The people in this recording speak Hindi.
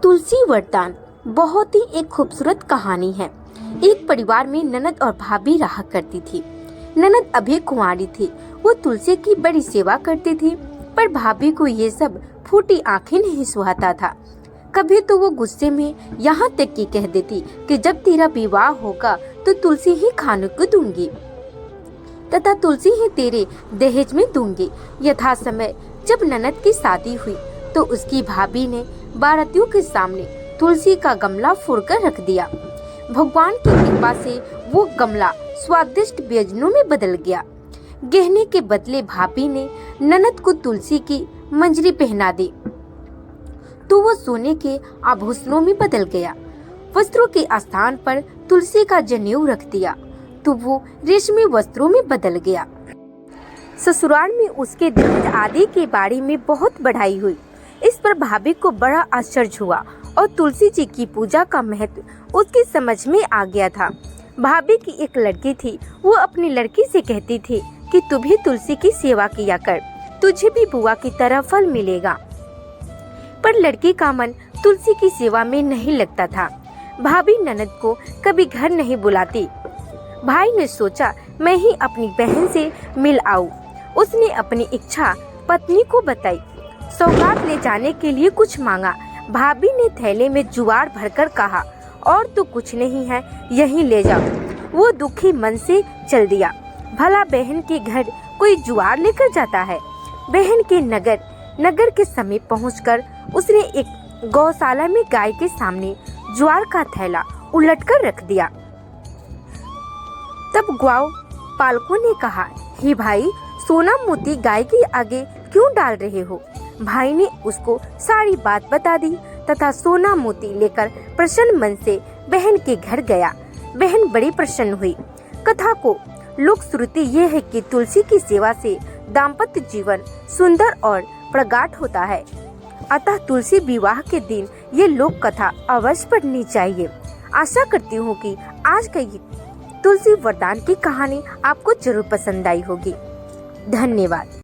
तुलसी वरदान बहुत ही एक खूबसूरत कहानी है। एक परिवार में ननद और भाभी रहा करती थी। ननद अभी कुंवारी थी। वो तुलसी की बड़ी सेवा करती थी, पर भाभी को ये सब फूटी आंखें नहीं सुहाता था। कभी तो वो गुस्से में यहाँ तक कि कह देती कि जब तेरा विवाह होगा तो तुलसी ही खाने को दूंगी तथा तुलसी ही तेरे दहेज में दूंगी। यथा समय जब ननद की शादी हुई तो उसकी भाभी ने बारातियों के सामने तुलसी का गमला फोड़कर रख दिया। भगवान की कृपा से वो गमला स्वादिष्ट व्यंजनों में बदल गया। गहने के बदले भाभी ने ननद को तुलसी की मंजरी पहना दी तो वो सोने के आभूषणों में बदल गया। वस्त्रों के स्थान पर तुलसी का जनेऊ रख दिया तो वो रेशमी वस्त्रों में बदल गया। ससुराल में उसके दहेज आदि के बारे में बहुत बढ़ाई हुई। इस पर भाभी को बड़ा आश्चर्य हुआ और तुलसी जी की पूजा का महत्व उसकी समझ में आ गया था। भाभी की एक लड़की थी। वो अपनी लड़की से कहती थी कि तू भी तुलसी की सेवा किया कर, तुझे भी बुआ की तरह फल मिलेगा। पर लड़की का मन तुलसी की सेवा में नहीं लगता था। भाभी ननद को कभी घर नहीं बुलाती। भाई ने सोचा मैं ही अपनी बहन से मिल आऊं। उसने अपनी इच्छा पत्नी को बताई। सौगात ले जाने के लिए कुछ मांगा। भाभी ने थैले में ज्वार भरकर कहा, और तो कुछ नहीं है, यहीं ले जाओ। वो दुखी मन से चल दिया। भला बहन के घर कोई ज्वार लेकर जाता है। बहन के नगर के समीप पहुंचकर उसने एक गौशाला में गाय के सामने ज्वार का थैला उलटकर रख दिया। तब गौ पालकों ने कहा, हे भाई, सोना मोती गाय के आगे क्यों डाल रहे हो? भाई ने उसको सारी बात बता दी तथा सोना मोती लेकर प्रसन्न मन से बहन के घर गया। बहन बड़ी प्रसन्न हुई। कथा को लोक श्रुति ये है कि तुलसी की सेवा से दाम्पत्य जीवन सुंदर और प्रगाढ़ होता है। अतः तुलसी विवाह के दिन ये लोक कथा अवश्य पढ़नी चाहिए। आशा करती हूँ कि आज का ये तुलसी वरदान की कहानी आपको जरूर पसंद आई होगी। धन्यवाद।